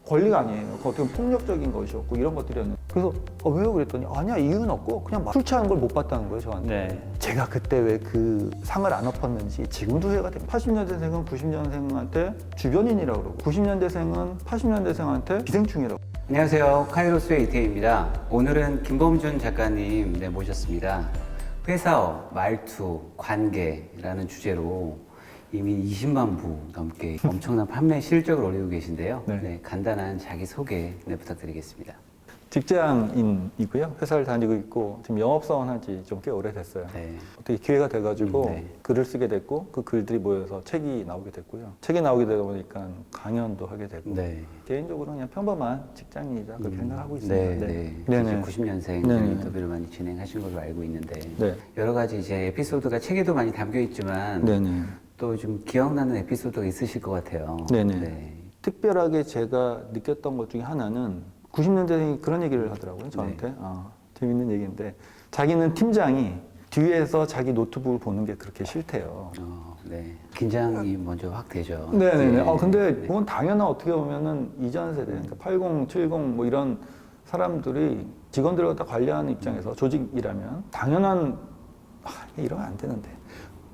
권리가 아니에요. 그 어떻게 보면 폭력적인 것이었고 이런 것들이었는데 그래서 왜요? 그랬더니 아니야 이유는 없고 그냥 막 술 취하는 걸 못 봤다는 거예요 저한테. 네. 제가 그때 왜 그 상을 안 엎었는지 지금도 후회가 돼요. 80년대생은 90년생한테 주변인이라고 그러고 90년대생은 80년대생한테 기생충이라고. 안녕하세요. 카이로스의 이태희입니다. 오늘은 김범준 작가님 모셨습니다. 회사어, 말투, 관계라는 주제로 이미 20만 부 넘게 엄청난 판매 실적을 올리고 계신데요. 네. 네, 간단한 자기소개 부탁드리겠습니다. 직장인이고요. 회사를 다니고 있고 지금 영업사원 한 지 좀 꽤 오래됐어요. 네. 어떻게 기회가 돼가지고 네. 글을 쓰게 됐고 그 글들이 모여서 책이 나오게 됐고요. 책이 나오게 되다 보니까 강연도 하게 되고 네. 개인적으로 그냥 평범한 직장인이다 그렇게 생각하고 있습니다. 네, 네. 네네. 90년생 네네. 인터뷰를 많이 진행하신 걸로 알고 있는데 네. 여러 가지 이제 에피소드가 책에도 많이 담겨 있지만 네네. 또 좀 기억나는 에피소드가 있으실 것 같아요. 네네. 네. 특별하게 제가 느꼈던 것 중에 하나는 90년대생이 그런 얘기를 하더라고요 저한테. 재밌는 얘기인데 자기는 팀장이 뒤에서 자기 노트북을 보는 게 그렇게 싫대요. 네. 긴장이 먼저 확 되죠. 네네네. 네. 근데 그건 당연한 어떻게 보면은 이전 세대, 그러니까 80, 70 뭐 이런 사람들이 직원들을 갖다 관리하는 입장에서 조직이라면 당연한 이러면 안 되는데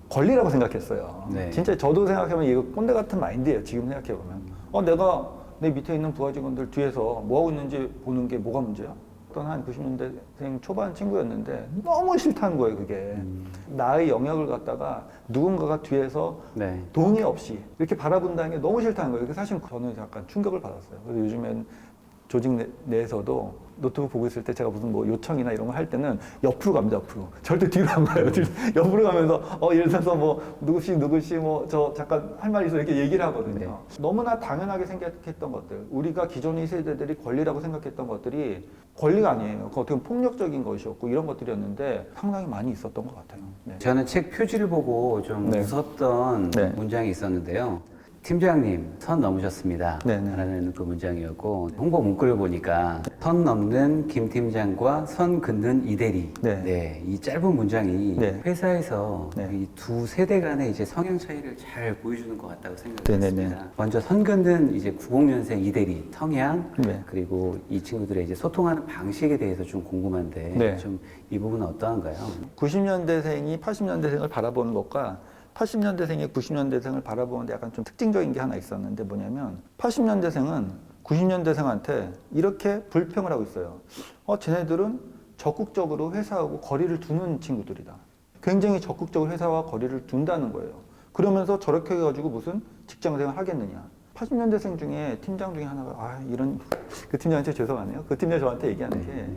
권리라고 생각했어요. 네. 진짜 저도 생각해보면 이거 꼰대 같은 마인드예요. 지금 생각해보면 내가 내 밑에 있는 부하 직원들 뒤에서 뭐 하고 있는지 보는 게 뭐가 문제야? 어떤 한 90년대생 초반 친구였는데 너무 싫다는 거예요 그게. 나의 영역을 갖다가 누군가가 뒤에서 네. 동의 없이 이렇게 바라본다는 게 너무 싫다는 거예요. 그래서 사실 저는 약간 충격을 받았어요. 그래서 요즘엔 조직 내에서도 노트북 보고 있을 때 제가 무슨 뭐 요청이나 이런 거 할 때는 옆으로 갑니다, 옆으로. 절대 뒤로 안 가요. 옆으로 가면서, 예를 들어서 뭐, 누구씨, 뭐, 저 잠깐 할 말 있어 이렇게 얘기를 하거든요. 너무나 당연하게 생각했던 것들, 우리가 기존의 세대들이 권리라고 생각했던 것들이 권리가 아니에요. 그 어떻게 보면 폭력적인 것이었고 이런 것들이었는데 상당히 많이 있었던 것 같아요. 네. 저는 책 표지를 보고 좀 네. 무섭던 네. 문장이 있었는데요. 팀장님, 선 넘으셨습니다. 네네. 라는 그 문장이었고, 홍보 문구를 보니까 선 넘는 김 팀장과 선 긋는 이 대리. 네. 이 짧은 문장이 네. 회사에서 네. 이 두 세대 간의 이제 성향 차이를 잘 보여주는 것 같다고 네네네. 생각했습니다. 먼저 선 긋는 이제 90년생 이 대리, 성향, 네. 그리고 이 친구들의 이제 소통하는 방식에 대해서 좀 궁금한데, 네. 좀 이 부분은 어떠한가요? 90년대생이 80년대생을 바라보는 것과 80년대생이 90년대생을 바라보는데 약간 좀 특징적인 게 하나 있었는데 뭐냐면 80년대생은 90년대생한테 이렇게 불평을 하고 있어요. 쟤네들은 적극적으로 회사하고 거리를 두는 친구들이다. 굉장히 적극적으로 회사와 거리를 둔다는 거예요. 그러면서 저렇게 해가지고 무슨 직장생활 하겠느냐. 80년대생 중에 팀장 중에 하나가 그 팀장한테 죄송하네요. 그 팀장이 저한테 얘기하는 게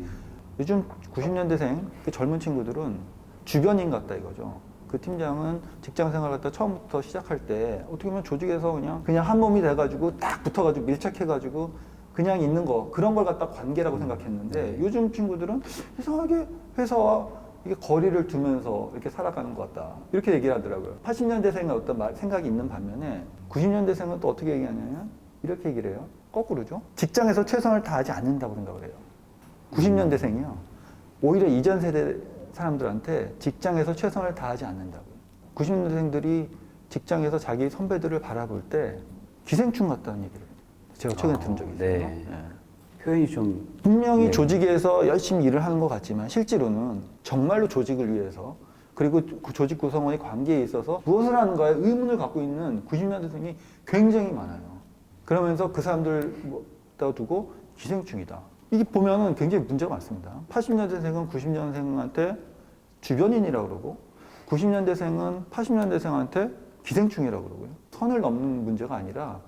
요즘 90년대생 그 젊은 친구들은 주변인 같다 이거죠. 그 팀장은 직장 생활 갖다 처음부터 시작할 때 어떻게 보면 조직에서 그냥 한 몸이 돼가지고 딱 붙어가지고 밀착해가지고 그냥 있는 거 그런 걸 갖다 관계라고 생각했는데 요즘 친구들은 이상하게 회사와 이게 거리를 두면서 이렇게 살아가는 것 같다 이렇게 얘기를 하더라고요. 80년대생은 어떤 생각이 있는 반면에 90년대생은 또 어떻게 얘기하냐면 이렇게 얘기를 해요. 거꾸로죠. 직장에서 최선을 다하지 않는다고 생각을 해요. 90년대생이요. 오히려 이전 세대 사람들한테 직장에서 최선을 다하지 않는다고요. 90년대생들이 직장에서 자기 선배들을 바라볼 때 기생충 같다는 얘기를 제가 최근에 들은 적이 있어요. 네. 표현이 좀 분명히 네. 조직에서 열심히 일을 하는 것 같지만 실제로는 정말로 조직을 위해서 그리고 그 조직 구성원의 관계에 있어서 무엇을 하는가에 의문을 갖고 있는 90년대생이 굉장히 많아요. 그러면서 그 사람들다 두고 기생충이다. 이게 보면은 굉장히 문제가 많습니다. 80년대생은 90년생한테 주변인이라고 그러고 90년대생은 80년대생한테 기생충이라고 그러고요. 선을 넘는 문제가 아니라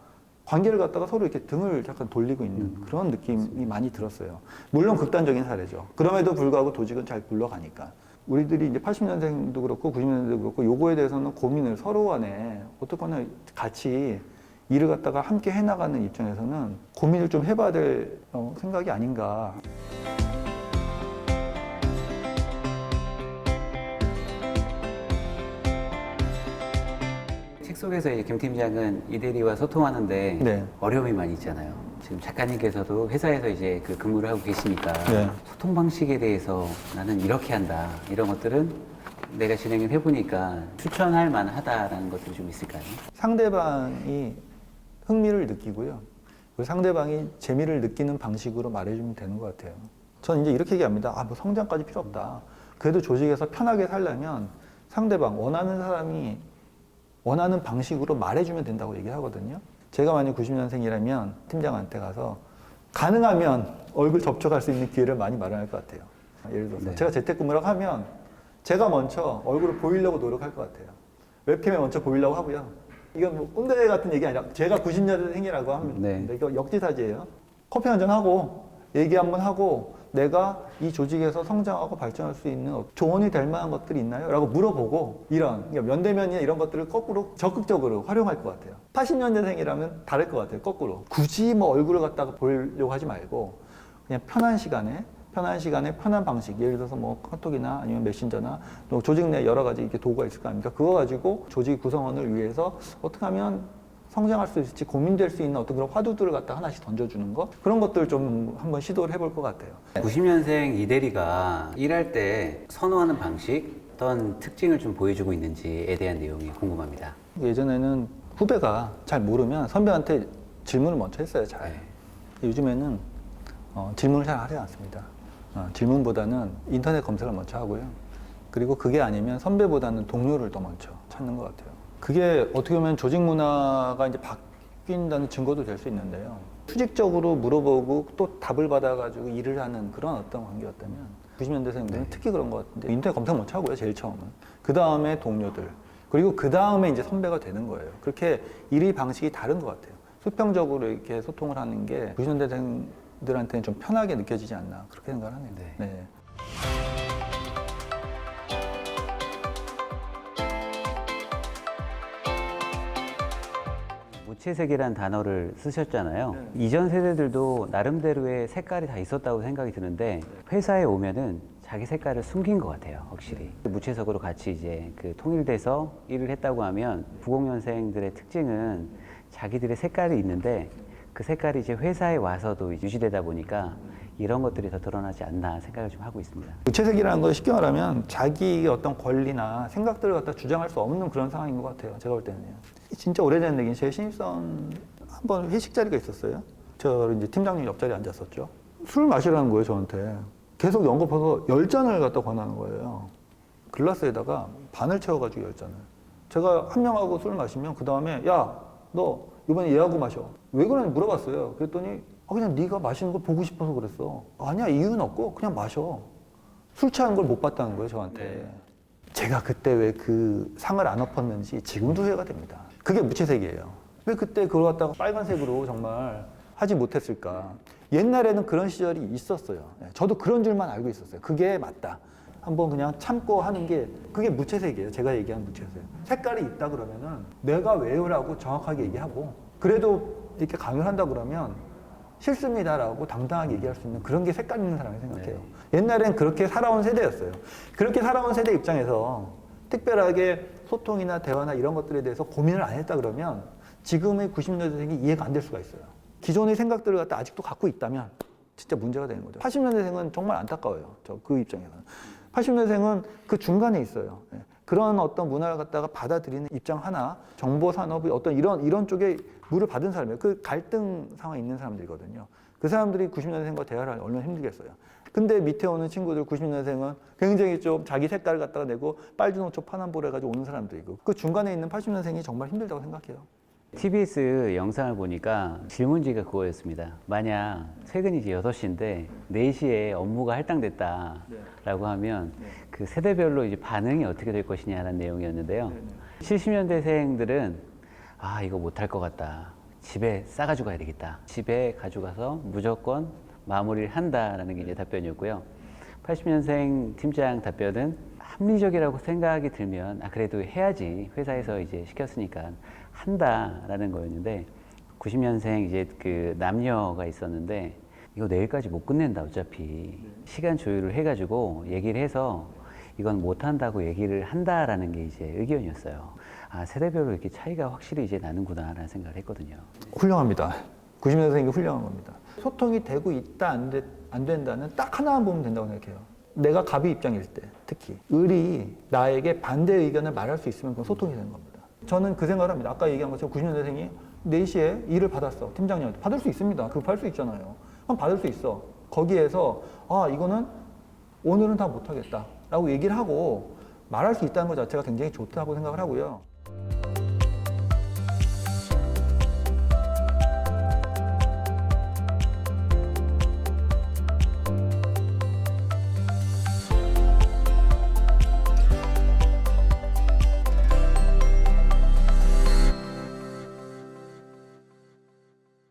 관계를 갖다가 서로 이렇게 등을 약간 돌리고 있는 그런 느낌이 많이 들었어요. 물론 극단적인 사례죠. 그럼에도 불구하고 조직은 잘 굴러가니까. 우리들이 이제 80년생도 그렇고 90년대도 그렇고 요거에 대해서는 고민을 서로 간에 어떻거나 같이 일을 갖다가 함께 해나가는 입장에서는 고민을 좀 해봐야 될 생각이 아닌가. 책 속에서 이제 김 팀장은 이 대리와 소통하는데 네. 어려움이 많이 있잖아요. 지금 작가님께서도 회사에서 이제 그 근무를 하고 계시니까 네. 소통 방식에 대해서 나는 이렇게 한다 이런 것들은 내가 진행을 해보니까 추천할 만하다라는 것들이 좀 있을까요? 상대방이 흥미를 느끼고요. 그 상대방이 재미를 느끼는 방식으로 말해주면 되는 것 같아요. 저는 이제 이렇게 얘기합니다. 아, 뭐 성장까지 필요 없다. 그래도 조직에서 편하게 살려면 상대방, 원하는 사람이 원하는 방식으로 말해주면 된다고 얘기하거든요. 제가 만약 90년생이라면 팀장한테 가서 가능하면 얼굴 접촉할 수 있는 기회를 많이 마련할 것 같아요. 예를 들어서 제가 재택근무라고 하면 제가 먼저 얼굴을 보이려고 노력할 것 같아요. 웹캠에 먼저 보이려고 하고요. 이건 뭐 꼰대 같은 얘기 아니라 제가 90년생이라고 하면 네. 이거 역지사지예요. 커피 한잔 하고 얘기 한번 하고 내가 이 조직에서 성장하고 발전할 수 있는 조언이 될 만한 것들이 있나요? 라고 물어보고 이런 그러니까 면대면이나 이런 것들을 거꾸로 적극적으로 활용할 것 같아요. 80년대생이라면 다를 것 같아요. 거꾸로. 굳이 뭐 얼굴을 갖다가 보려고 하지 말고 그냥 편한 시간에 편한 방식, 예를 들어서 뭐 카톡이나 아니면 메신저나 또 조직 내 여러 가지 이렇게 도구가 있을 거 아닙니까? 그거 가지고 조직 구성원을 위해서 어떻게 하면 성장할 수 있을지 고민될 수 있는 어떤 그런 화두들을 갖다 하나씩 던져주는 거 그런 것들 좀 한번 시도를 해볼 것 같아요. 90년생 이대리가 일할 때 선호하는 방식, 어떤 특징을 좀 보여주고 있는지에 대한 내용이 궁금합니다. 예전에는 후배가 잘 모르면 선배한테 질문을 먼저 했어요. 잘. 요즘에는 질문을 잘 하지 않습니다. 질문보다는 인터넷 검색을 먼저 하고요. 그리고 그게 아니면 선배보다는 동료를 더 먼저 찾는 것 같아요. 그게 어떻게 보면 조직 문화가 이제 바뀐다는 증거도 될 수 있는데요. 수직적으로 물어보고 또 답을 받아가지고 일을 하는 그런 어떤 관계였다면 90년대생들은 특히 그런 것 같은데 인터넷 검색 먼저 하고요. 제일 처음은. 그 다음에 동료들. 그리고 그 다음에 이제 선배가 되는 거예요. 그렇게 일의 방식이 다른 것 같아요. 수평적으로 이렇게 소통을 하는 게 90년대생들한테는 좀 편하게 느껴지지 않나 그렇게 생각을 하네요. 네. 무채색이란 단어를 쓰셨잖아요. 이전 세대들도 나름대로의 색깔이 다 있었다고 생각이 드는데 회사에 오면은 자기 색깔을 숨긴 것 같아요, 확실히. 무채색으로 같이 이제 그 통일돼서 일을 했다고 하면 90년생들의 특징은 자기들의 색깔이 있는데 그 색깔이 이제 회사에 와서도 유지되다 보니까 이런 것들이 더 드러나지 않나 생각을 좀 하고 있습니다. 무채색이라는 걸 쉽게 말하면 자기의 어떤 권리나 생각들을 갖다 주장할 수 없는 그런 상황인 것 같아요. 제가 볼 때는요. 진짜 오래전 얘기는 제 신입사원 한번 회식 자리가 있었어요. 저 이제 팀장님 옆자리에 앉았었죠. 술 마시라는 거예요, 저한테. 계속 연거푸서 10잔을 갖다 권하는 거예요. 글라스에다가 반을 채워가지고 10잔을. 제가 한 명하고 술 마시면 그 다음에 야, 너 이번에 얘하고 마셔. 왜 그러냐 물어봤어요. 그랬더니 그냥 네가 마시는 걸 보고 싶어서 그랬어. 아니야, 이유는 없고 그냥 마셔. 술 취하는 걸 못 봤다는 거예요, 저한테. 제가 그때 왜 그 상을 안 엎었는지 지금도 후회가 됩니다. 그게 무채색이에요. 왜 그때 그걸 갖다가 빨간색으로 정말 하지 못했을까. 옛날에는 그런 시절이 있었어요. 저도 그런 줄만 알고 있었어요. 그게 맞다. 한번 그냥 참고 하는 게 그게 무채색이에요. 제가 얘기한 무채색. 색깔이 있다 그러면은 내가 왜요라고 정확하게 얘기하고 그래도 이렇게 강요를 한다 그러면 싫습니다라고 당당하게 얘기할 수 있는 그런 게 색깔 있는 사람이 생각해요. 옛날엔 그렇게 살아온 세대였어요. 그렇게 살아온 세대 입장에서 특별하게 소통이나 대화나 이런 것들에 대해서 고민을 안 했다 그러면 지금의 90년대생이 이해가 안 될 수가 있어요. 기존의 생각들을 갖다 아직도 갖고 있다면 진짜 문제가 되는 거죠. 80년대생은 정말 안타까워요. 저 그 입장에서는. 80년대생은 그 중간에 있어요. 그런 어떤 문화를 갖다가 받아들이는 입장 하나, 정보 산업의 어떤 이런 쪽에 물을 받은 사람이에요. 그 갈등 상황에 있는 사람들이거든요. 그 사람들이 90년생과 대화를 하기 얼마나 힘들겠어요. 근데 밑에 오는 친구들 90년생은 굉장히 좀 자기 색깔을 갖다가 내고 빨주노초 파남보를 해가지고 오는 사람들이고 그 중간에 있는 80년생이 정말 힘들다고 생각해요. TBS 영상을 보니까 질문지가 그거였습니다. 만약 퇴근이 이제 6시인데 4시에 업무가 할당됐다라고 하면 그 세대별로 이제 반응이 어떻게 될 것이냐라는 내용이었는데요. 70년대생들은 아, 이거 못할 것 같다. 집에 싸가지고 가야 되겠다. 집에 가져가서 무조건 마무리를 한다라는 게 이제 답변이었고요. 80년생 팀장 답변은 합리적이라고 생각이 들면 아, 그래도 해야지. 회사에서 이제 시켰으니까 한다라는 거였는데 90년생 이제 그 남녀가 있었는데 이거 내일까지 못 끝낸다 어차피 시간 조율을 해가지고 얘기를 해서 이건 못 한다고 얘기를 한다라는 게 이제 의견이었어요. 아, 세대별로 이렇게 차이가 확실히 이제 나는구나라는 생각을 했거든요. 훌륭합니다. 90년생이 훌륭한 겁니다. 소통이 되고 있다 안 된다는 딱 하나만 보면 된다고 생각해요. 내가 갑의 입장일 때 특히 을이 나에게 반대 의견을 말할 수 있으면 그건 소통이 되는 겁니다. 저는 그 생각을 합니다. 아까 얘기한 것처럼 90년대생이 4시에 일을 받았어. 팀장님한테. 받을 수 있습니다. 급할 수 있잖아요. 그럼 받을 수 있어. 거기에서 이거는 오늘은 다 못하겠다 라고 얘기를 하고 말할 수 있다는 것 자체가 굉장히 좋다고 생각을 하고요.